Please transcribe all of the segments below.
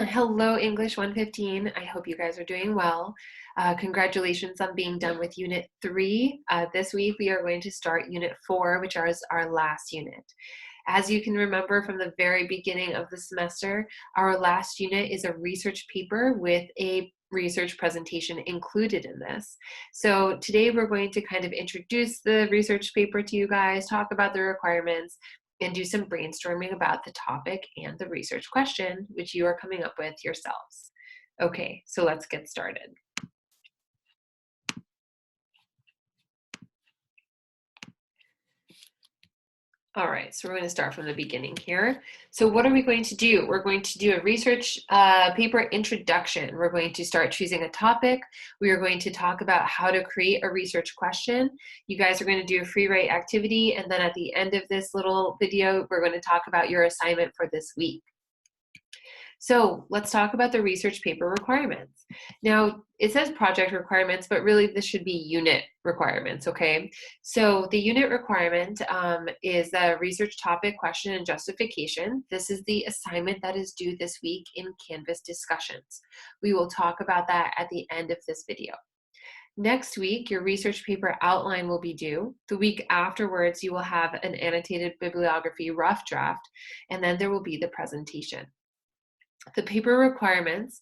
Hello, English 115. I hope you guys are doing well. Congratulations on being done with Unit 3. This week we are going to start Unit 4, which is our last unit. As you can remember from the very beginning of the semester, our last unit is a research paper with a research presentation included in this. So today we're going to kind of introduce the research paper to you guys, talk about the requirements, and do some brainstorming about the topic and the research question, which you are coming up with yourselves. Okay, so let's get started. All right, so we're going to start from the beginning here. So what are we going to do? We're going to do a research paper introduction. We're going to start choosing a topic. We are going to talk about how to create a research question. You guys are going to do a free write activity, and then at the end of this little video, we're going to talk about your assignment for this week. So let's talk about the research paper requirements. Now, it says project requirements, but really this should be unit requirements, okay? So the unit requirement is the research topic, question, and justification. This is the assignment that is due this week in Canvas discussions. We will talk about that at the end of this video. Next week, your research paper outline will be due. The week afterwards, you will have an annotated bibliography rough draft, and then there will be the presentation. The paper requirements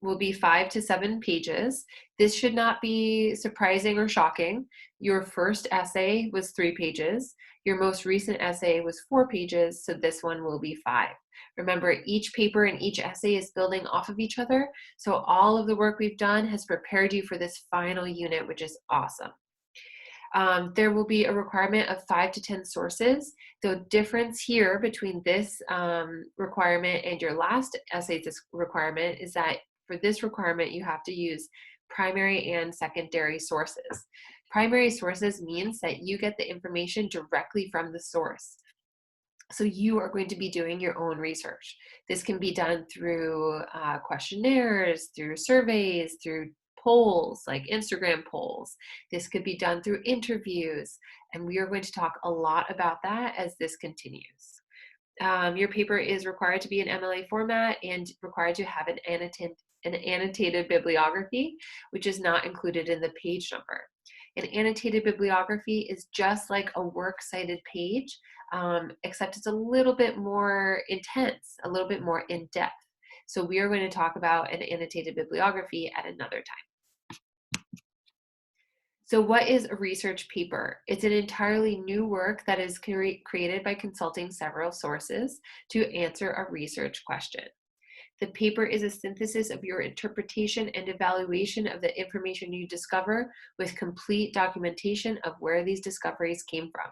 will be 5 to 7 pages. This should not be surprising or shocking. Your first essay was 3 pages. Your most recent essay was 4 pages, so this one will be 5. Remember, each paper and each essay is building off of each other, so all of the work we've done has prepared you for this final unit, which is awesome. There will be a requirement of 5 to 10 sources. The difference here between this requirement and your last essay requirement is that for this requirement, you have to use primary and secondary sources. Primary sources means that you get the information directly from the source. So you are going to be doing your own research. This can be done through questionnaires, through surveys, through polls, like Instagram polls. This could be done through interviews, and we are going to talk a lot about that as this continues. Your paper is required to be in MLA format and required to have an annotated bibliography, which is not included in the page number. An annotated bibliography is just like a works cited page, except it's a little bit more intense, a little bit more in depth. So we are going to talk about an annotated bibliography at another time. So what is a research paper? It's an entirely new work that is created by consulting several sources to answer a research question. The paper is a synthesis of your interpretation and evaluation of the information you discover with complete documentation of where these discoveries came from.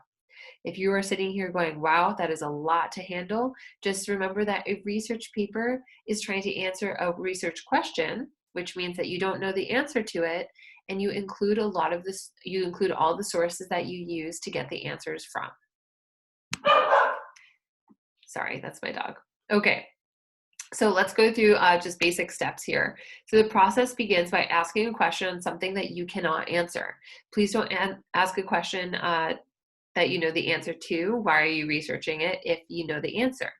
If you are sitting here going, wow, that is a lot to handle, just remember that a research paper is trying to answer a research question, which means that you don't know the answer to it, and you include all the sources that you use to get the answers from. Sorry, that's my dog. Okay. So let's go through just basic steps here. So the process begins by asking a question on something that you cannot answer. Please don't ask a question that you know the answer to. Why are you researching it if you know the answer?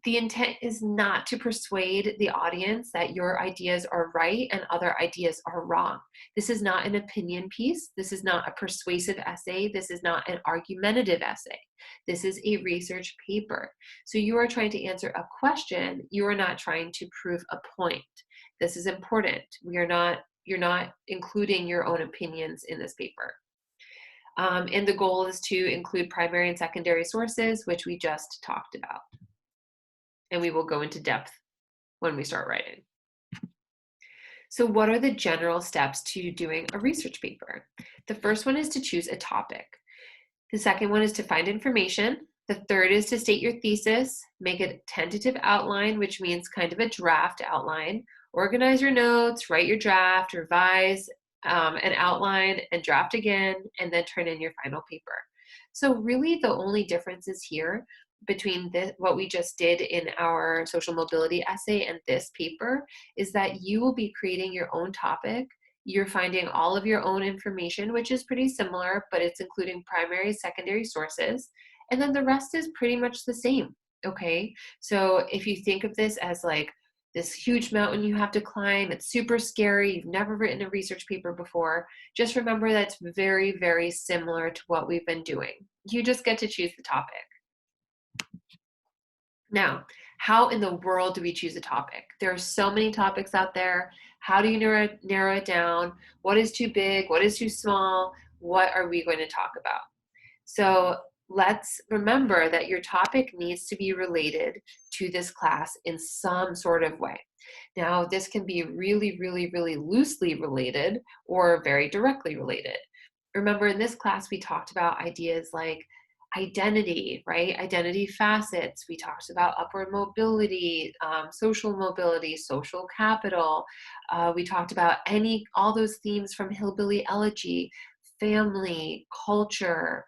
The intent is not to persuade the audience that your ideas are right and other ideas are wrong. This is not an opinion piece. This is not a persuasive essay. This is not an argumentative essay. This is a research paper. So you are trying to answer a question. You are not trying to prove a point. This is important. You're not including your own opinions in this paper. And the goal is to include primary and secondary sources, which we just talked about. And we will go into depth when we start writing. So what are the general steps to doing a research paper? The first one is to choose a topic. The second one is to find information. The third is to state your thesis, make a tentative outline, which means kind of a draft outline. Organize your notes, write your draft, revise an outline, and draft again, and then turn in your final paper. So really the only differences here between what we just did in our social mobility essay and this paper is that you will be creating your own topic. You're finding all of your own information, which is pretty similar, but it's including primary, secondary sources. And then the rest is pretty much the same. Okay, so if you think of this as like this huge mountain you have to climb, it's super scary, you've never written a research paper before, just remember that's very, very similar to what we've been doing. You just get to choose the topic. Now, how in the world do we choose a topic? There are so many topics out there. How do you narrow it down? What is too big? What is too small? What are we going to talk about? So let's remember that your topic needs to be related to this class in some sort of way. Now, this can be really, really, really loosely related or very directly related. Remember, in this class, we talked about ideas like identity, right? Identity facets. We talked about upward mobility, social capital. We talked about all those themes from Hillbilly Elegy, family, culture,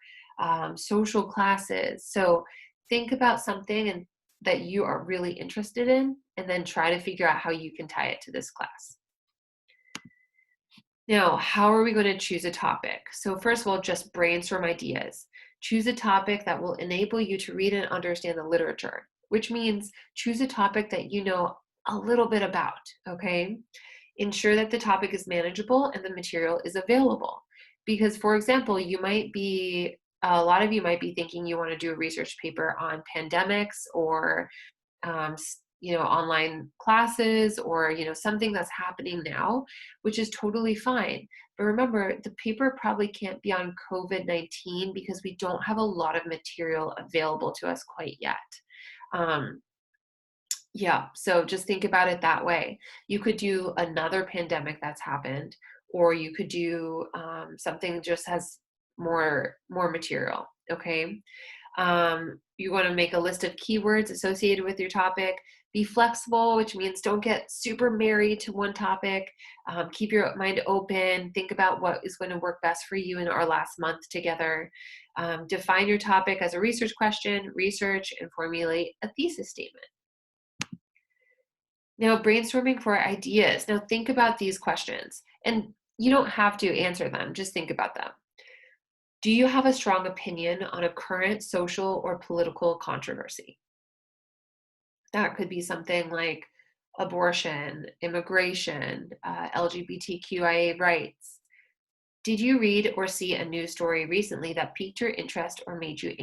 social classes. So think about something that you are really interested in, and then try to figure out how you can tie it to this class. Now, how are we going to choose a topic? So first of all, just brainstorm ideas. Choose a topic that will enable you to read and understand the literature, which means choose a topic that you know a little bit about, okay? Ensure that the topic is manageable and the material is available. Because, for example, a lot of you might be thinking you want to do a research paper on pandemics or um, online classes, or something that's happening now, which is totally fine. But remember, the paper probably can't be on COVID-19 because we don't have a lot of material available to us quite yet. Yeah, so just think about it that way. You could do another pandemic that's happened, or you could do something just has more material. Okay. You want to make a list of keywords associated with your topic. Be flexible, which means don't get super married to one topic. Keep your mind open. Think about what is going to work best for you in our last month together. Define your topic as a research question, research, and formulate a thesis statement. Now, brainstorming for ideas. Now, think about these questions, and you don't have to answer them, just think about them. Do you have a strong opinion on a current social or political controversy? That could be something like abortion, immigration, LGBTQIA rights. Did you read or see a news story recently that piqued your interest or made you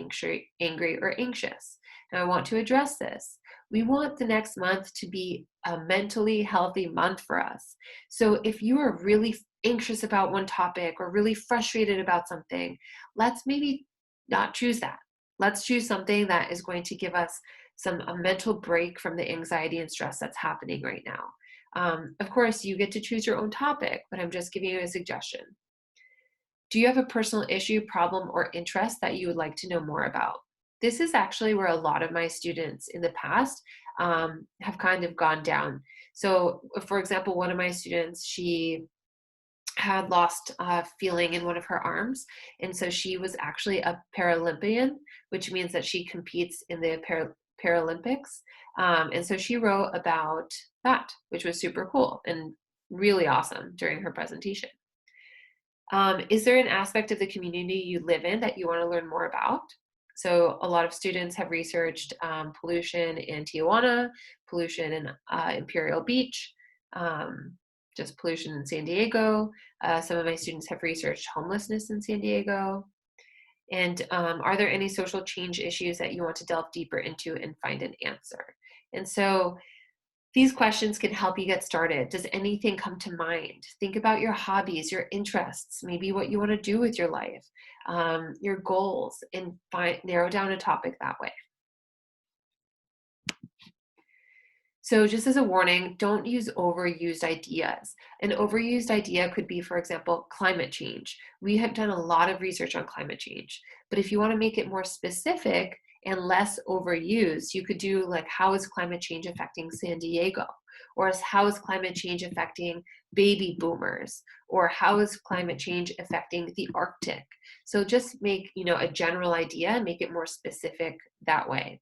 angry or anxious? Now, I want to address this. We want the next month to be a mentally healthy month for us. So if you are really anxious about one topic or really frustrated about something, let's maybe not choose that. Let's choose something that is going to give us a mental break from the anxiety and stress that's happening right now. Of course, you get to choose your own topic, but I'm just giving you a suggestion. Do you have a personal issue, problem, or interest that you would like to know more about? This is actually where a lot of my students in the past have kind of gone down. So, for example, one of my students, she had lost feeling in one of her arms, and so she was actually a Paralympian, which means that she competes in the Paralympics. And so she wrote about that, which was super cool and really awesome during her presentation. Is there an aspect of the community you live in that you want to learn more about? So a lot of students have researched pollution in Tijuana, pollution in Imperial Beach, just pollution in San Diego. Some of my students have researched homelessness in San Diego. And are there any social change issues that you want to delve deeper into and find an answer? And so these questions can help you get started. Does anything come to mind? Think about your hobbies, your interests, maybe what you want to do with your life, your goals, and narrow down a topic that way. So just as a warning, don't use overused ideas. An overused idea could be, for example, climate change. We have done a lot of research on climate change, but if you want to make it more specific and less overused, you could do like, how is climate change affecting San Diego? Or how is climate change affecting baby boomers? Or how is climate change affecting the Arctic? So just make, a general idea and make it more specific that way.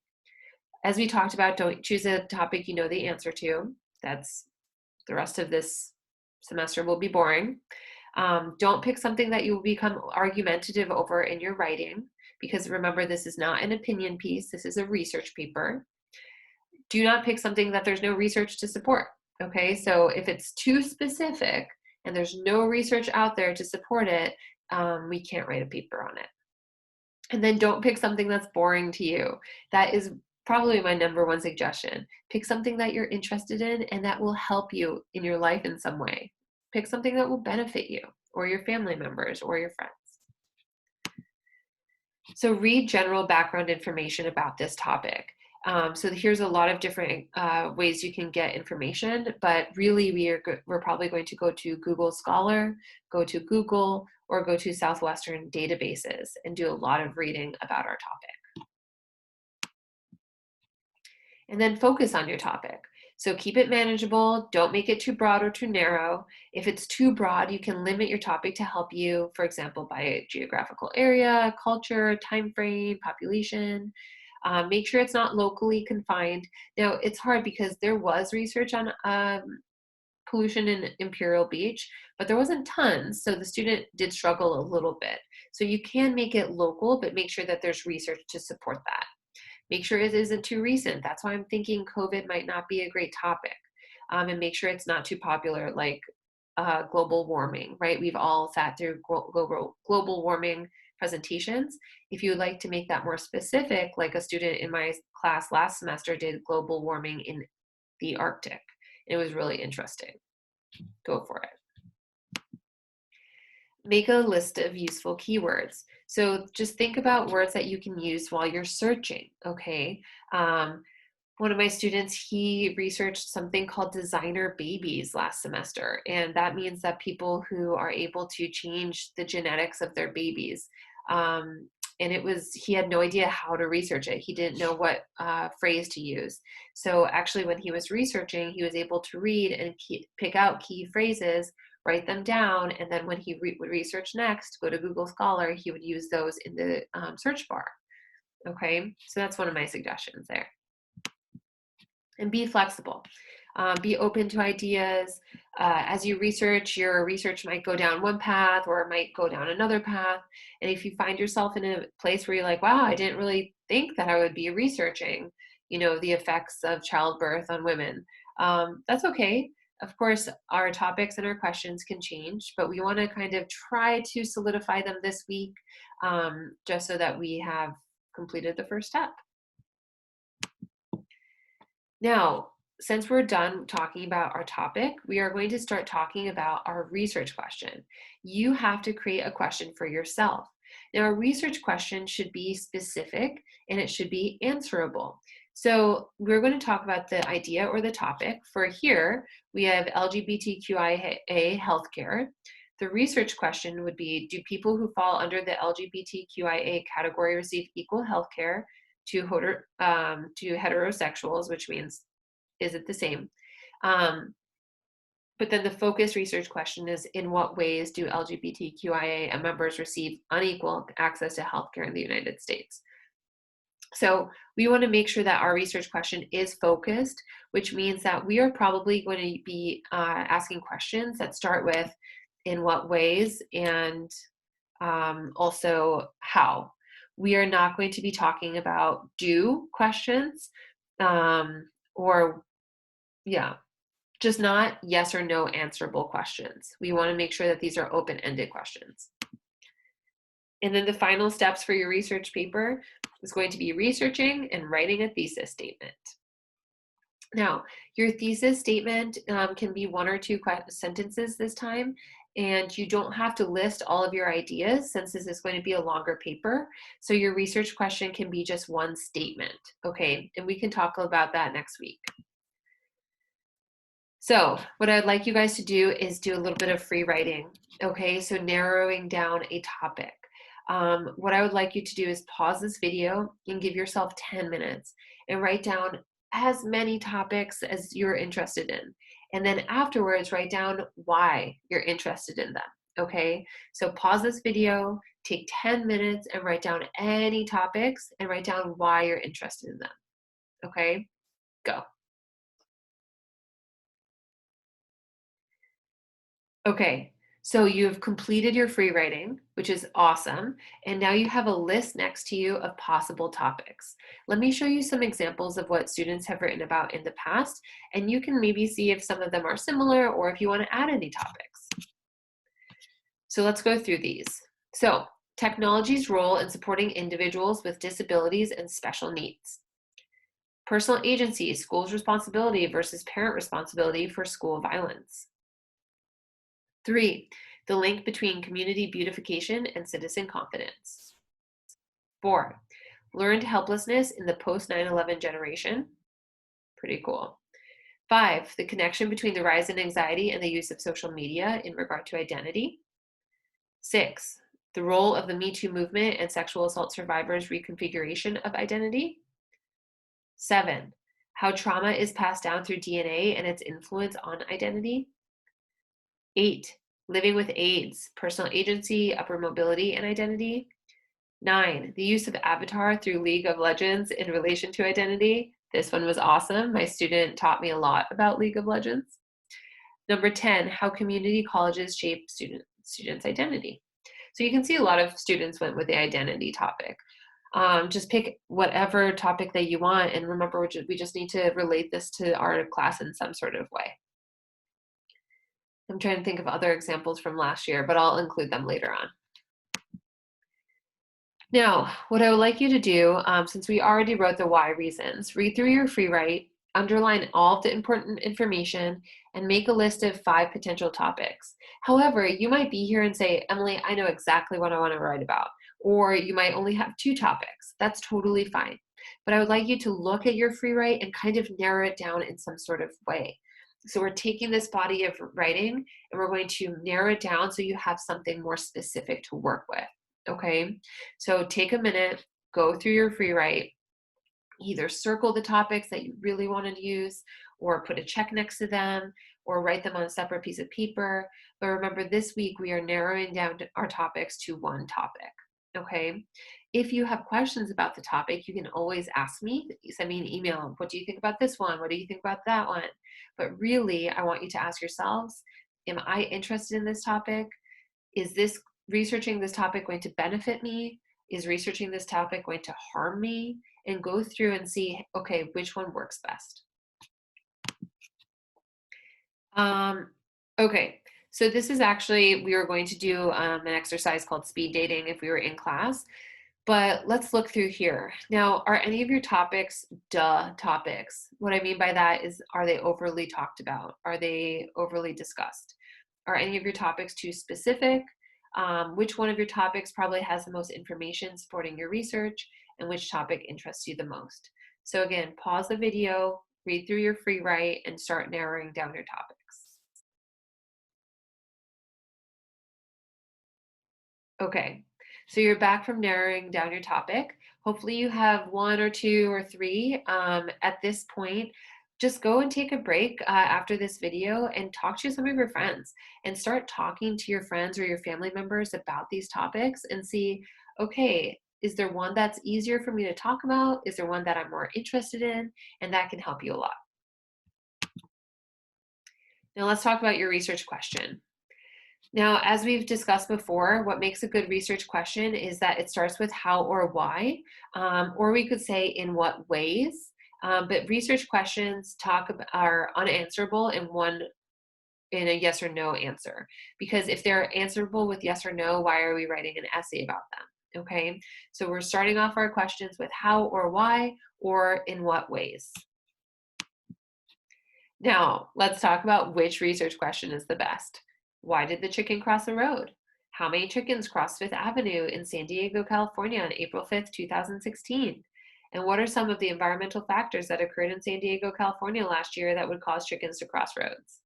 As we talked about, don't choose a topic you know the answer to. That's the rest of this semester will be boring. Don't pick something that you will become argumentative over in your writing, because remember, this is not an opinion piece, this is a research paper. Do not pick something that there's no research to support, okay? So if it's too specific and there's no research out there to support it, we can't write a paper on it. And then don't pick something that's boring to you. That is probably my number one suggestion. Pick something that you're interested in and that will help you in your life in some way. Pick something that will benefit you or your family members or your friends. So read general background information about this topic. So here's a lot of different ways you can get information, but really we're probably going to go to Google Scholar, go to Google, or go to Southwestern databases and do a lot of reading about our topic. And then focus on your topic. So keep it manageable, don't make it too broad or too narrow. If it's too broad, you can limit your topic to help you, for example, by geographical area, culture, time frame, population. Make sure it's not locally confined. Now, it's hard because there was research on pollution in Imperial Beach, but there wasn't tons, so the student did struggle a little bit. So you can make it local, but make sure that there's research to support that. Make sure it isn't too recent. That's why I'm thinking COVID might not be a great topic. And make sure it's not too popular, like global warming, right? We've all sat through global warming presentations. If you would like to make that more specific, like a student in my class last semester did global warming in the Arctic. It was really interesting. Go for it. Make a list of useful keywords. So just think about words that you can use while you're searching, okay? One of my students, he researched something called designer babies last semester, and that means that people who are able to change the genetics of their babies. And he had no idea how to research it. He didn't know what phrase to use. So actually when he was researching, he was able to read and pick out key phrases, write them down, and then when he would research next, go to Google Scholar, he would use those in the search bar. Okay, so that's one of my suggestions there. And be flexible. Be open to ideas. As you research, your research might go down one path or it might go down another path. And if you find yourself in a place where you're like, wow, I didn't really think that I would be researching, the effects of childbirth on women, that's okay. Of course, our topics and our questions can change, but we want to kind of try to solidify them this week, just so that we have completed the first step. Now, since we're done talking about our topic, we are going to start talking about our research question. You have to create a question for yourself. Now, a research question should be specific and it should be answerable. So we're going to talk about the idea or the topic. For here, we have LGBTQIA healthcare. The research question would be, do people who fall under the LGBTQIA category receive equal healthcare to heterosexuals, which means, is it the same? But then the focus research question is, in what ways do LGBTQIA members receive unequal access to healthcare in the United States? So we want to make sure that our research question is focused, which means that we are probably going to be asking questions that start with in what ways and also how. We are not going to be talking about do questions just not yes or no answerable questions. We want to make sure that these are open-ended questions. And then the final steps for your research paper is going to be researching and writing a thesis statement. Now, your thesis statement can be 1 or 2 sentences this time, and you don't have to list all of your ideas since this is going to be a longer paper. So your research question can be just 1 statement, okay? And we can talk about that next week. So what I'd like you guys to do is do a little bit of free writing, okay? So narrowing down a topic. What I would like you to do is pause this video and give yourself 10 minutes and write down as many topics as you're interested in. And then afterwards, write down why you're interested in them, okay? So pause this video, take 10 minutes and write down any topics and write down why you're interested in them, okay? Go. Okay, So you've completed your free writing, which is awesome. And now you have a list next to you of possible topics. Let me show you some examples of what students have written about in the past, and you can maybe see if some of them are similar or if you want to add any topics. So let's go through these. So, technology's role in supporting individuals with disabilities and special needs. Personal agency, school's responsibility versus parent responsibility for school violence. 3, the link between community beautification and citizen confidence. 4, learned helplessness in the post 9/11 generation. Pretty cool. 5, the connection between the rise in anxiety and the use of social media in regard to identity. 6, the role of the Me Too movement and sexual assault survivors' reconfiguration of identity. 7, how trauma is passed down through DNA and its influence on identity. 8, living with AIDS, personal agency, upper mobility, and identity. 9, the use of avatar through League of Legends in relation to identity. This one was awesome. My student taught me a lot about League of Legends. Number 10, how community colleges shape students' identity. So you can see a lot of students went with the identity topic. Just pick whatever topic that you want, and remember, we just need to relate this to our class in some sort of way. I'm trying to think of other examples from last year, but I'll include them later on. Now, what I would like you to do, since we already wrote the why reasons, read through your free write, underline all of the important information, and make a list of 5 potential topics. However, you might be here and say, Emily, I know exactly what I want to write about. Or you might only have 2 topics. That's totally fine. But I would like you to look at your free write and kind of narrow it down in some sort of way. So we're taking this body of writing and we're going to narrow it down so you have something more specific to work with. Okay, so take a minute, go through your free write, either circle the topics that you really want to use or put a check next to them or write them on a separate piece of paper. But remember, this week we are narrowing down our topics to 1 topic. Okay, if you have questions about the topic, you can always ask me. Send me an email. What do you think about this one? What do you think about that one? But really, I want you to ask yourselves, am I interested in this topic? Is this researching this topic going to benefit me? Is researching this topic going to harm me? And go through and see, okay, which one works best. Okay, so this is actually, we were going to do an exercise called speed dating if we were in class, but let's look through here. Now, are any of your topics topics? What I mean by that is, are they overly talked about? Are they overly discussed? Are any of your topics too specific? Which one of your topics probably has the most information supporting your research, and which topic interests you the most? So again, pause the video, read through your free write, and start narrowing down your topics. Okay, so you're back from narrowing down your topic. Hopefully you have 1 or 2 or 3. At this point, just go and take a break after this video and talk to some of your friends and start talking to your friends or your family members about these topics and see, okay, is there one that's easier for me to talk about? Is there one that I'm more interested in? And that can help you a lot. Now let's talk about your research question. Now, as we've discussed before, what makes a good research question is that it starts with how or why, or we could say in what ways. But research questions are unanswerable in a yes or no answer. Because if they're answerable with yes or no, why are we writing an essay about them? Okay, so we're starting off our questions with how or why, or in what ways. Now, let's talk about which research question is the best. Why did the chicken cross the road? How many chickens crossed Fifth Avenue in San Diego, California on April 5th, 2016? And what are some of the environmental factors that occurred in San Diego, California last year that would cause chickens to cross roads?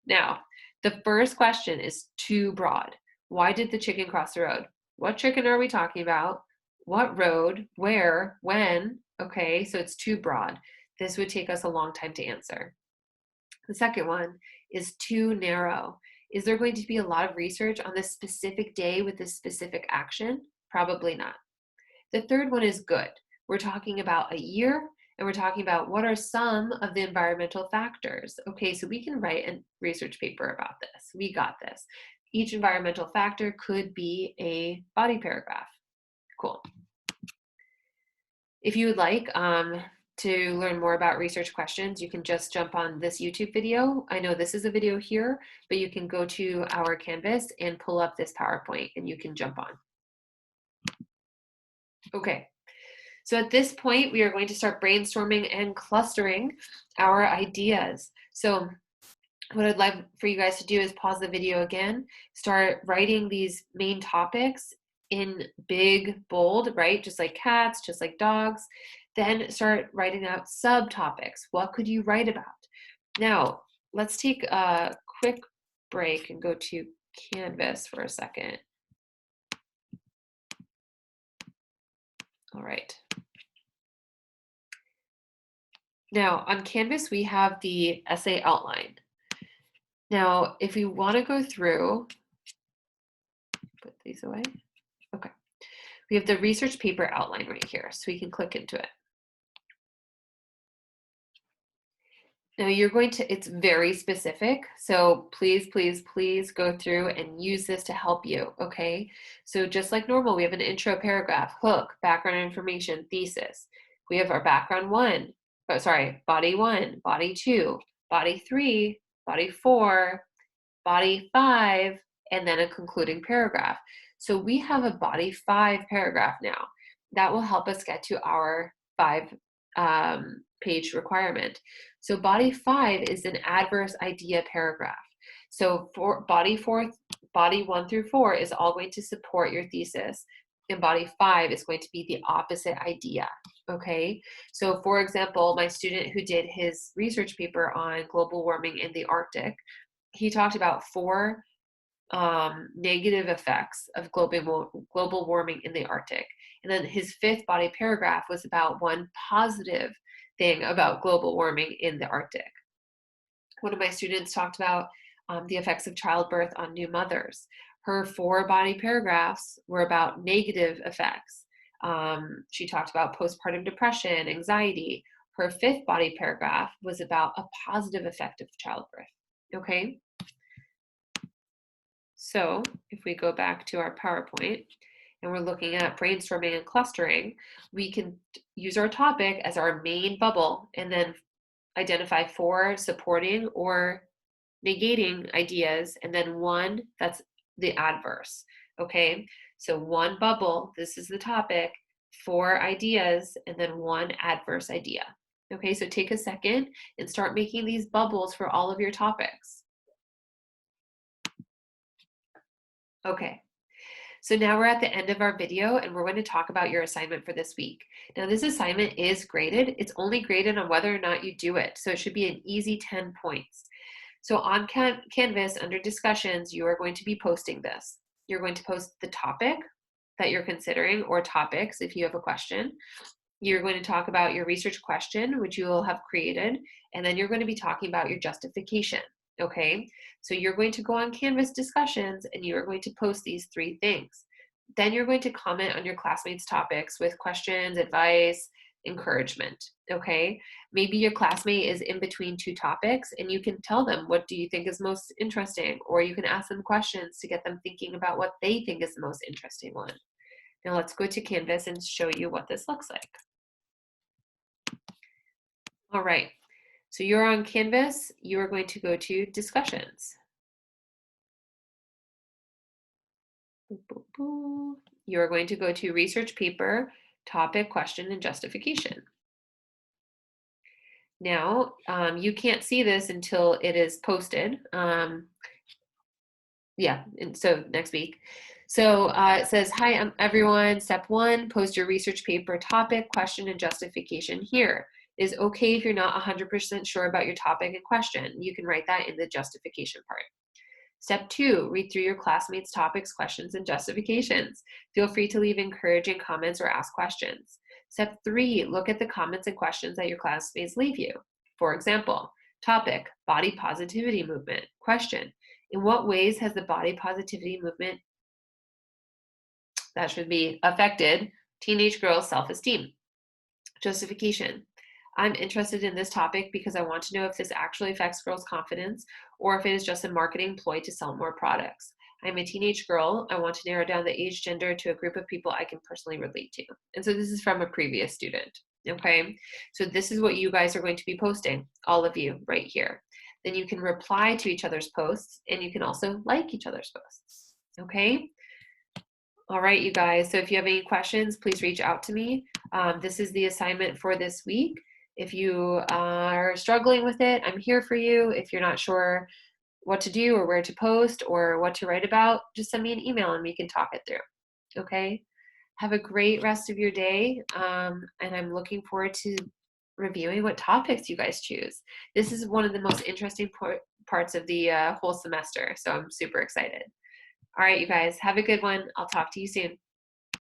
Now, the first question is too broad. Why did the chicken cross the road? What chicken are we talking about? What road? Where? When? Okay, so it's too broad. This would take us a long time to answer. The second one is too narrow. Is there going to be a lot of research on this specific day with this specific action? Probably not. The third one is good. We're talking about a year, and we're talking about what are some of the environmental factors. Okay, so we can write a research paper about this. We got this. each environmental factor could be a body paragraph. Cool. If you would like to learn more about research questions, you can just jump on this YouTube video. I know this is a video here, but you can go to our Canvas and pull up this PowerPoint and you can jump on. Okay, so at this point, we are going to start brainstorming and clustering our ideas. So what I'd like for you guys to do is pause the video again, start writing these main topics in big, bold, right? Just like cats, just like dogs. Then start writing out subtopics. What could you write about? Now, let's take a quick break and go to Canvas for a second. All right. Now, on Canvas, we have the essay outline. Now, if we want to go through, put these away. Okay. We have the research paper outline right here, so we can click into it. Now you're going to, it's very specific, so please, please, please go through and use this to help you, okay? So just like normal, we have an intro paragraph, hook, background information, thesis. We have our background one, body one, body two, body three, body four, body five, and then a concluding paragraph. So we have a body 5 paragraph now. That will help us get to our 5-page requirement. So body 5 is an adverse idea paragraph. So for body 1 through 4 is all going to support your thesis, and body 5 is going to be the opposite idea, okay? So for example, my student who did his research paper on global warming in the Arctic, he talked about 4 negative effects of global warming in the Arctic. And then his 5th body paragraph was about 1 positive thing about global warming in the Arctic. One of my students talked about the effects of childbirth on new mothers. Her 4 body paragraphs were about negative effects. She talked about postpartum depression, anxiety. Her 5th body paragraph was about a positive effect of childbirth, okay? So if we go back to our PowerPoint and we're looking at brainstorming and clustering, we can use our topic as our main bubble and then identify 4 supporting or negating ideas, and then 1 that's the adverse, okay? So 1 bubble, this is the topic, 4 ideas, and then 1 adverse idea. Okay, so take a second and start making these bubbles for all of your topics. Okay, so now we're at the end of our video and we're going to talk about your assignment for this week. Now this assignment is graded. It's only graded on whether or not you do it. So it should be an easy 10 points. So on Canvas under discussions, you are going to be posting this. You're going to post the topic that you're considering, or topics if you have a question. You're going to talk about your research question, which you will have created, and then you're going to be talking about your justification. Okay, so you're going to go on Canvas discussions and you are going to post these 3 things. Then you're going to comment on your classmates' topics with questions, advice, encouragement. Okay, maybe your classmate is in between 2 topics and you can tell them, what do you think is most interesting? Or you can ask them questions to get them thinking about what they think is the most interesting one. Now let's go to Canvas and show you what this looks like. All right. So you're on Canvas, you are going to go to discussions. You are going to go to research paper, topic, question, and justification. Now, you can't see this until it is posted. Yeah, and so next week. So it says, hi everyone, step 1, post your research paper, topic, question, and justification here. It is okay if you're not 100% sure about your topic and question. You can write that in the justification part. Step 2, read through your classmates' topics, questions, and justifications. Feel free to leave encouraging comments or ask questions. Step 3, look at the comments and questions that your classmates leave you. For example, topic, body positivity movement. Question, in what ways has the body positivity movement, that should be, affected teenage girls' self-esteem? Justification, I'm interested in this topic because I want to know if this actually affects girls' confidence or if it is just a marketing ploy to sell more products. I'm a teenage girl. I want to narrow down the age, gender to a group of people I can personally relate to. And so this is from a previous student. Okay, so this is what you guys are going to be posting, all of you right here. Then you can reply to each other's posts, and you can also like each other's posts. Okay. All right, you guys. So if you have any questions, please reach out to me. This is the assignment for this week. If you are struggling with it, I'm here for you. If you're not sure what to do or where to post or what to write about, just send me an email and we can talk it through. Okay. Have a great rest of your day. And I'm looking forward to reviewing what topics you guys choose. This is one of the most interesting parts of the whole semester. So I'm super excited. All right, you guys, have a good one. I'll talk to you soon.